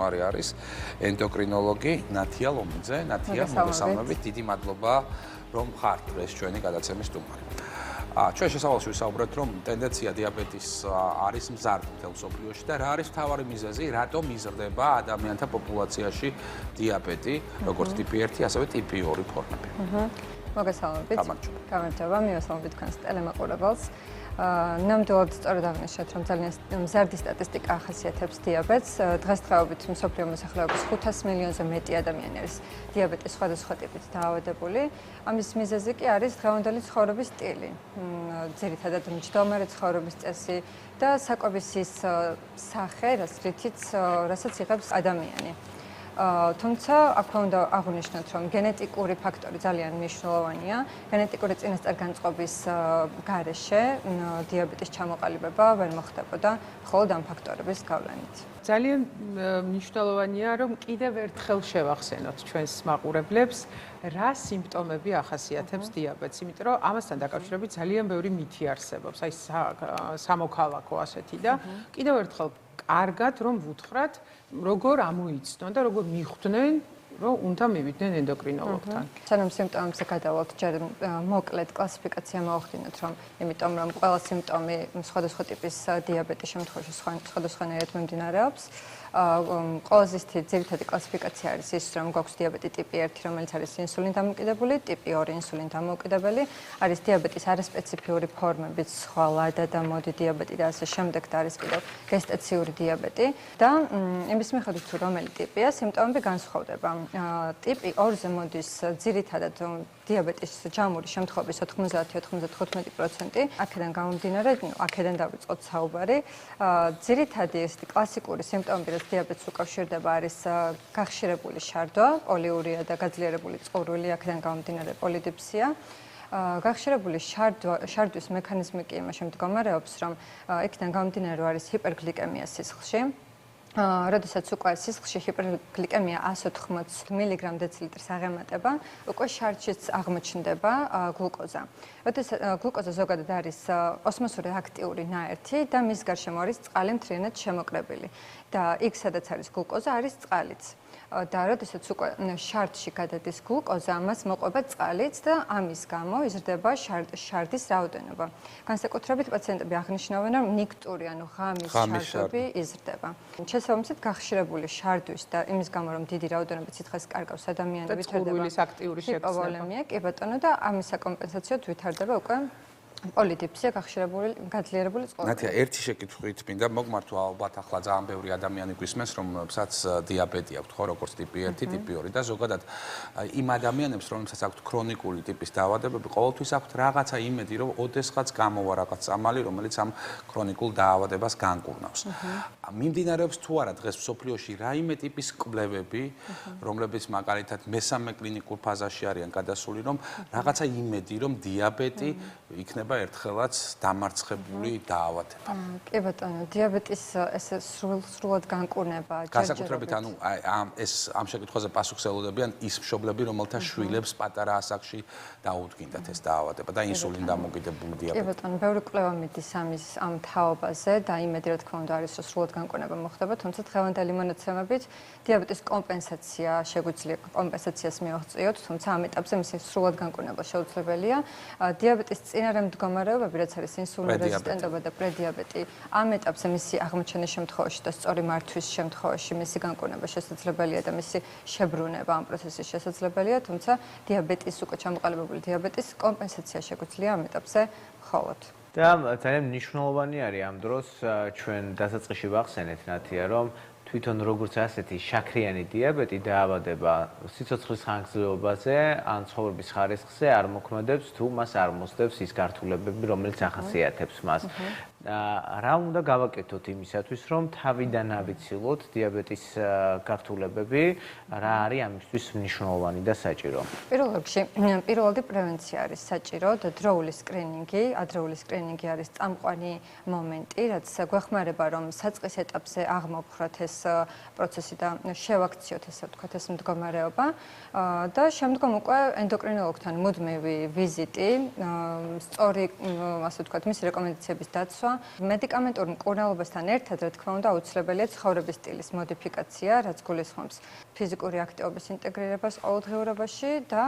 არის ენდოკრინოლოგი ნათია ლომიძე. ნათია, მოგესალმებით. დიდი მადლობა, რომ ხართ ეს ჩვენი გადაცემის სტუმარი. ჩვენ შესავალში ვისაუბრეთ, რომ ტენდენცია დიაბეტის არის მზარდი მთელ მსოფლიოში და რა არის მთავარი მიზეზი, რატომ იზრდება ადამიანთა პოპულაციაში დიაბეტი, როგორც ტიპი 1, ასევე ტიპი 2 ფორმები. მოგესალმებით. გამარჯობა, მივესალმებით თქვენს ტელემაყურებელს. ნამდვილად სწორად აღნიშნეთ, რომ ძალიან მზარდი სტატისტიკა ახასიათებს დიაბეტს. დღესდღეობით მსოფლიო მოსახლეობის 500 მილიონზე მეტი ადამიანი არის დიაბეტის სხვადასხვა ტიპით დაავადებული. ამის მიზეზი კი არის დღევანდელი ცხოვრების სტილი, ძირითადად მჯდომარე ცხოვრების წესი და საკვების ის სახე, რასაც იღებს ადამიანი. თუმცა აქვე უნდა აღვნიშნოთ, რომ გენეტიკური ფაქტორი ძალიან მნიშვნელოვანია. გენეტიკური წინასწარ-განწყობის გარეშე დიაბეტის ჩამოყალიბება ვერ მოხდებოდა მხოლოდ ამ ფაქტორების გავლენით. ძალიან მნიშვნელოვანია, რომ კიდევ ერთხელ შევახსენოთ ჩვენს მაყურებლებს, რა სიმპტომები ახასიათებს დიაბეტს, იმიტომ რომ ამასთან დაკავშირებით ძალიან ბევრი მითი არსებობს, აი სამოქალაქო ასეთი და კიდევ ერთხელ კარგად რომ ვუთხრათ, როგორ ამოიცნონ და როგორ მიხვდნენ, რომ უნდა მივიდნენ ენდოკრინოლოგთან. სანამ სიმპტომებზე გადავალთ, ჯერ მოკლედ კლასიფიკაცია მოვახდინოთ, იმიტომ რომ ყველა სიმპტომი სხვადასხვა ტიპის დიაბეტის შემთხვევაში სხვადასხვანაირად მიმდინარეობს. ყველაზე ძირითადი კლასიფიკაცია არის ის, რომ გვაქვს დიაბეტი ტიპი 1, რომელიც არის ინსულინ დამოკიდებული, ტიპი 2 ინსულინ დამოკიდებელი, არის დიაბეტის არასპეციფიური ფორმებიც, სხვა ლადა და მოდი დიაბეტი და ასე შემდეგ და არის კიდევ გესტაციური დიაბეტი და იმის მიხედვით თუ რომელი ტიპია, სიმპტომები განსხვავდება. ტიპი 2-ზე მოდის ძირითადად დიაბეტის ჯამური შემთხვევების 90-95%. აქედან გამომდინარე, აქედან დავიწყოთ საუბარი. ძირითადი ესეთი კლასიკური სიმპტომები, რაც დიაბეტს უკავშირდება, არის გახშირებული შარდვა, პოლიურია და გაძლიერებული წყურვილი, აქედან გამომდინარე პოლიდიფსია. გახშირებული შარდვის მექანიზმი კი იმაში მდგომარეობს, რომ იქიდან გამომდინარე, რომ არის ჰიპერგლიკემია სისხლში. როდესაც უკვე სისხლში ჰიპერგლიკემია 180 მგ/დეცლიტრს აღემატება, უკვე შარდშიც აღმოჩნდება გლუკოზა. როდესაც გლუკოზა ზოგადად არის ოსმოსური აქტიური ნაერთი და მის გარშემო არის წყალი მთლიანად შემოკრებილი. და იქ, სადაც არის გლუკოზა, არის წყალიც. და როდესაც უკვე შარდში გადადის გლუკოზა, მას მოყვება წყალიც და ამის გამო იზრდება შარდის რაოდენობა. განსაკუთრებით პაციენტები აღნიშნავენ, რომ ნიქტური, ანუ ღამის შარდები იზრდება. შესაბამისად, გახშირებული შარდვის და იმის გამო, რომ დიდი რაოდენობით სითხეს კარგავს ადამიანები, წყურვილის აქტიური შეცდომა. ჰიპოვოლემია, კი ბატონო, და ამის საკომპენსაციოდ ვითარდება უკვე პოლიდიფსია, გახშირებული, გაძლიერებული წყურვილი. ნათია, ერთი შეკითხვით მინდა მოგმართო, ალბათ ახლა ძალიან ბევრი ადამიანი გვისმენს, რომლებსაც დიაბეტი აქვთ, ხო, როგორც ტიპი 1, ტიპი 2 და ზოგადად იმ ადამიანებს, რომლებსაც აქვთ ქრონიკული ტიპის დაავადებები, ყოველთვის აქვთ რაღაცა იმედი, რომ ოდესღაც გამოვა რაღაც წამალი, რომელიც ამ ქრონიკულ დაავადებას განკურნავს. მიმდინარეობს თუ არა დღეს მსოფლიოში რაიმე ტიპის კვლევები, რომლებიც მაგალითად მესამე კლინიკურ ფაზაში არიან გადასული, რომ რაღაცა იმედი, რომ დიაბეტი იქნება ერთხელაც დამარცხებული დაავადება. კი ბატონო, დიაბეტის ესე სრულად განკურნება განსაკუთრებით ანუ ეს ამ შეკითხვაზე პასუხს ელოდებიან ის მშობლები, რომელთა შვილებს პატარა ასაკში დაუდგინდათ ეს დაავადება და ინსულინ დამოკიდებული დიაბეტი. კი ბატონო, ბევრი კვლევა მიდის ამ თაობაზე და იმედი, რა თქმა უნდა, არის, რომ სრულად განკურნება მოხდება, თუმცა დღევანდელი მონაცემებით დიაბეტის კომპენსაცია შეგვიძლია კომპენსაციას მივაღწიოთ, თუმცა ამ ეტაპზე მისი სრულად განკურნება შეუძლებელია. დიაბეტის წინარე მდგომარეობები, რაც არის ინსულინ რეზისტენტობა და პრედიაბეტი, ამ ეტაპზე მისი აღმოჩენის შემთხვევაში და სწორი მართვის შემთხვევაში მისი განკურნება შესაძლებელია და მისი შებრუნება ამ პროცესის შესაძლებელია, თუმცა დიაბეტის უკვე ჩამოყალიბებული დიაბეტის კომპენსაცია შეგვიძლია ამ ეტაპზე მხოლოდ. და ძალიან მნიშვნელოვანი არის ამ დროს ჩვენ დასაწყისში ვახსენეთ, ნათია, რომ თვითონ როგორც ასეთი შაქრიანი დიაბეტი დაავადება სიცოცხლის ხანგრძლივობაზე ან ცხოვრების ხარისხზე არ მოქმედებს, თუ მას არ მოსდევს ის გართულებები, რომელიც ახასიათებს მას. რა უნდა გავაკეთოთ იმისათვის, რომ თავიდან ავიცილოთ დიაბეტის გართულებები, რა არის ამისთვის მნიშვნელოვანი და საჭირო? პირველ რიგში, პირველადი პრევენცია არის საჭირო და დროული სკრინინგი, ადრეული სკრინინგი არის წამყვანი მომენტი, რაც გვეხმარება, რომ საწყის ეტაპზე აღმოვხრათ ეს პროცესი და შევაქციოთ, ესე ვთქვათ, ეს მდგომარეობა და შემდგომ უკვე ენდოკრინოლოგთან მუდმივი ვიზიტი, სწორი, ასე ვთქვათ, მისი რეკომენდაციების დაცვა დაცვა. მედიკამენტურ მკურნალობასთან ერთად, რა თქმა უნდა, აუცილებელია ცხოვრების სტილის მოდიფიკაცია, რაც გულისხმობს ფიზიკური აქტივობის ინტეგრირებას ყოველდღიურობაში და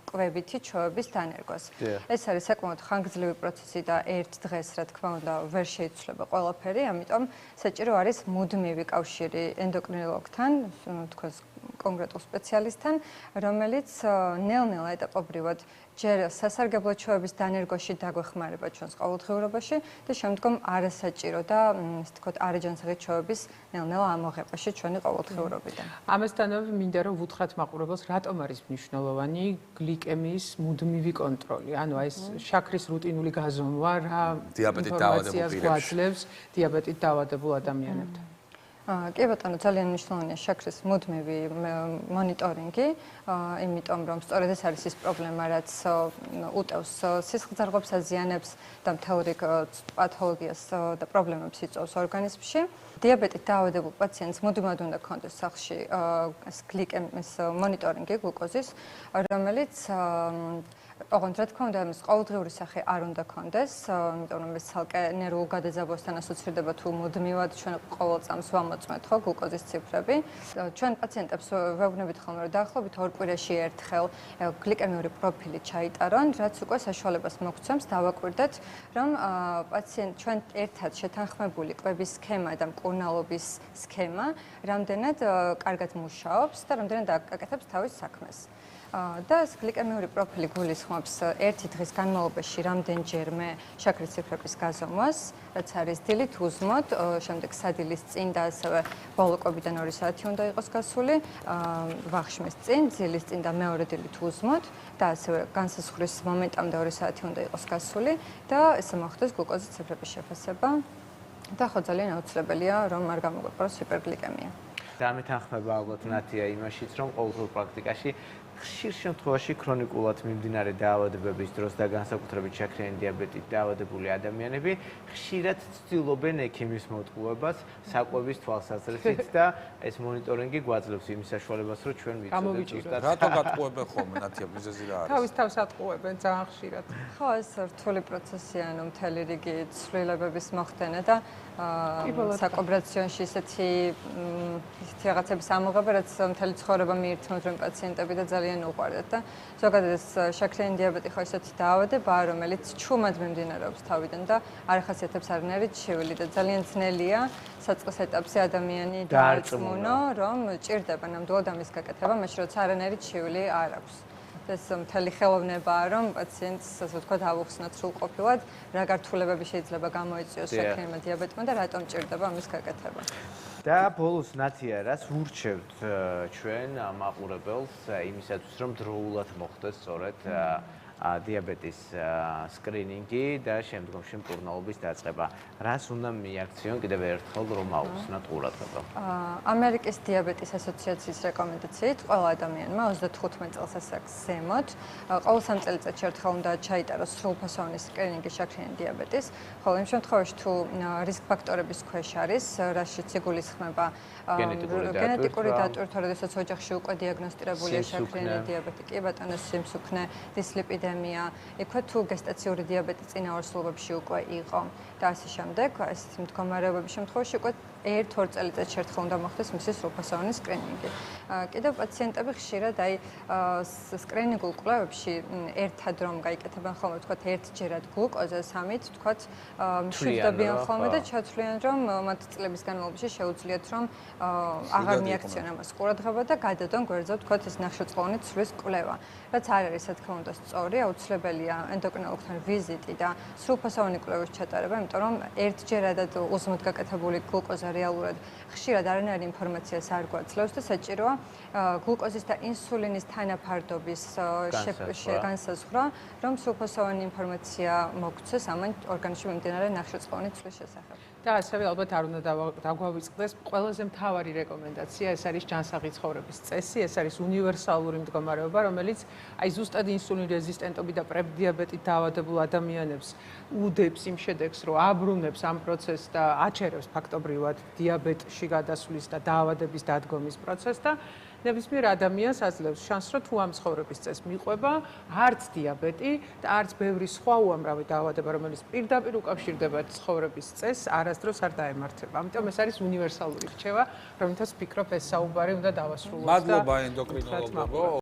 კვებითი ჩვევების დანერგვას. ეს არის საკმაოდ ხანგრძლივი პროცესი და ერთ დღეს, რა თქმა უნდა, ვერ შეიცვლება ყველაფერი, ამიტომ საჭირო არის მუდმივი კავშირი ენდოკრინოლოგთან, თქოს კონკრეტულ სპეციალისტთან, რომელიც ნელ-ნელა ეტაპობრივად ჯერ სასარგებლო ჩვევების დანერგვაში დაგვეხმარება ჩვენს ყოველდღიურობაში და შემდგომ არასაჭირო და ისე ვთქვათ არეჯანსაღი ჩვევების ნელ-ნელა ამოღებაში ჩვენი ყოველდღიურობიდან. ამასთანავე მინდა რომ ვუთხრათ მაყურებელს, რატომ არის მნიშვნელოვანი გლიკემიის მუდმივი კონტროლი. ანუ ეს შაქრის რუტინული გაზომვა რა ინფორმაციას გვაძლევს დიაბეტით დაავადებულ ადამიანებთან. კი ბატონო, ძალიან მნიშვნელოვანია შაქრის მუდმივი მონიტორინგი, იმიტომ რომ სწორედ ეს არის ის პრობლემა, რაც უტევს სისხლძარღვებს, აზიანებს და მთელ რიგ პათოლოგიას და პრობლემებს იწვევს ორგანიზმში. დიაბეტით დაავადებულ პაციენტს მუდმივად უნდა ქონდეს სახლში გლიკემიის მონიტორინგი გლუკოზის, რომელიც ოღონდ რა თქმა უნდა ამის ყოველდღიური სახე არ უნდა ქონდეს, იმიტომ რომ ეს ცალკე ნერვულ გადაძაბვასთან ასოცირდება თუ მუდმივად ჩვენ ყოველ წამს ვამოწმეთ ხო გლუკოზის ციფრები. ჩვენ პაციენტებს ვეუბნებით ხოლმე რომ დაახლოებით 2 კვირაში ერთხელ გლიკემიური პროფილი ჩაიტარონ, რაც უკვე საშუალებას მოგცემს დავაკვირდეთ, რომ პაციენტ ჩვენ ერთად შეთანხმებული კვების სქემა და მკურნალობის სქემა რამდენად კარგად მუშაობს და რამდენად აკეთებს თავის საქმეს. და ეს გლიკემიური პროფილი გულისხმობს ერთი დღის განმავლობაში რამდენჯერმე შაქრის ციფრების გაზომვას, რაც არის დილით უსმოთ, შემდეგ სადილის წინ და ასევე ბოლო კვებიდან 2 საათი უნდა იყოს გასული, ვახშმის წინ, ძილის წინ და მეორე დილით უსმოთ და ასევე განსაზღვრის მომენტამდე 2 საათი უნდა იყოს გასული და ესე მოხდეს გლუკოზის ციფრების შეფასება და ხო ძალიან აუცილებელია რომ არ გამოგვეყაროს ჰიპერგლიკემია. და ამეთანხმება ალბათ ნათია იმაშიც, რომ ყოველდღიურ პრაქტიკაში ხშირ შემთხვევაში ქრონიკულად მიმდინარე დაავადებების დროს და განსაკუთრებით შაქრიანი დიაბეტით დაავადებული ადამიანები ხშირად ცდილობენ ექიმის მოტყუებას საკვების თვალსაზრისით და ეს მონიტორინგი გვაძლევს იმის საშუალებას, რომ ჩვენ ვიცოდეთ ზუსტად რატო გატყუებენ ხოლმე ნათია მიზეზი რა არის? თავის თავს ატყუებენ ძალიან ხშირად. ხო, ეს რთული პროცესია, ანუ მთელი რიგი ცვლილებების მოხდენა და საკვებ-რაციონში ისეთი რაღაცების ამოღება, რაც მთელი ცხოვრება მიირთმევენ პაციენტები და ძალიან უყვარდათ და ზოგადად ეს შაქრიანი დიაბეტი ხო ისეთი დაავადებაა, რომელიც ჩუმად მიმდინარეობს თავიდან და არ ახასიათებს არანაირი ჩივილი და ძალიან ძნელია საწყის ეტაპზე ადამიანი დაარწმუნო, რომ ჭირდება ნამდვილად ამის გაკეთება, მაშინ როცა არანაირი ჩივილი არ აქვს. ეს მთელი ხელოვნებაა, რომ პაციენტს, ასე ვთქვათ, ავუხსნათ სრულყოფილად, რა გართულებები შეიძლება გამოიწვიოს შაქრიანმა დიაბეტმა და რატომ ჭირდება ამის გაკეთება. და ბოლოს ნათია, რას ვურჩევთ ჩვენ მაყურებელს იმისათვის, რომ დროულად მოხდეს სწორედ დიაბეტის სკრინინგი და შემდგომში მკურნალობის დაწყება. რას უნდა მიაქციონ კიდევ ერთხელ რომ აუხსნათ ყურადღება? ამერიკის დიაბეტის ასოციაციის რეკომენდაციით ყველა ადამიანმა 35 წელს ასაკს ზემოთ ყოველ 3 წელიწადში ერთხელ უნდა ჩაიტაროს სრულფასოვანი სკრინინგი შაქრიანი დიაბეტის, ხოლო იმ შემთხვევაში თუ რისკ ფაქტორების ქვეშ არის, რაშიც იგულისხმება გენეტიკური დატვირთვა, როდესაც ოჯახში უკვე დიაგნოსტირებულია შაქრიანი დიაბეტი, კი ბატონო, სიმსუქნე, დისლიპიდემია, იქვე თუ გესტაციური დიაბეტი წინაორსულობებში უკვე იყო და ასე შემდეგ, ესეთი მდგომარეობების შემთხვევაში უკვე 1-2 წელიწადში ერთხელ უნდა მოხდეს მისი სრულფასოვანი სკრინინგი. კიდევ პაციენტები ხშირად აი სკრინინგულ კვლევებში ერთად რომ გაიკეთებენ ხოლმე, ვთქვათ, ერთჯერად გლუკოზას, ამით ვთქვათ, მშვიდობიან ხოლმე და ჩათვლიან, რომ მათ წლების განმავლობაში შეუძლიათ რომ აღარ მიაქციონ ამას ყურადღება და გადადონ გვერდზე, ვთქვათ, ეს ნახშირწყლოვანი ცვლის კვლევა. რაც არ არის, რა თქმა უნდა, სწორი, აუცილებელია ენდოკრინოლოგთან ვიზიტი და სრულფასოვანი კვლევის ჩატარება, იმიტომ რომ ერთჯერადად უსმოთ გაკეთებული გლუკოზა რეალურად ხშირად არანაირი ინფორმაციას არ გვაძლევს და საჭიროა გლუკოზის და ინსულინის თანაფარდობის განსაზღვრა, რომ სრულფასოვანი ინფორმაცია მოგცეს ამან ორგანიზმში მიმდინარე ნახშირწყლოვანი ცვლის შესახებ. და ასევე ალბათ არ უნდა დაგვავიწყდეს ყველაზე მთავარი რეკომენდაცია, ეს არის ჯანსაღი ცხოვრების წესი, ეს არის უნივერსალური მდგომარეობა, რომელიც აი ზუსტად ინსულინ რეზისტენტობით და პრედიაბეტით დაავადებულ ადამიანებს უდებს იმ შედეგს, რომ აბრუნებს ამ პროცესს და აჩერებს ფაქტობრივად დიაბეტში გადასვლის და დაავადების დადგომის პროცესს და ნებისმიერ ადამიანს აძლევს შანსს, რომ თუ ამ ცხოვრების წესს მიყვება, არც დიაბეტი და არც ბევრი სხვა უამრავი დაავადება, რომელიც პირდაპირ უკავშირდება ცხოვრების წესს, არასდროს არ დაემართება. ამიტომ ეს არის უნივერსალური რჩევა, რომელთაც ვფიქრობ ეს საუბარი უნდა დავასრულოს. მადლობა ენდოკრინოლოგო.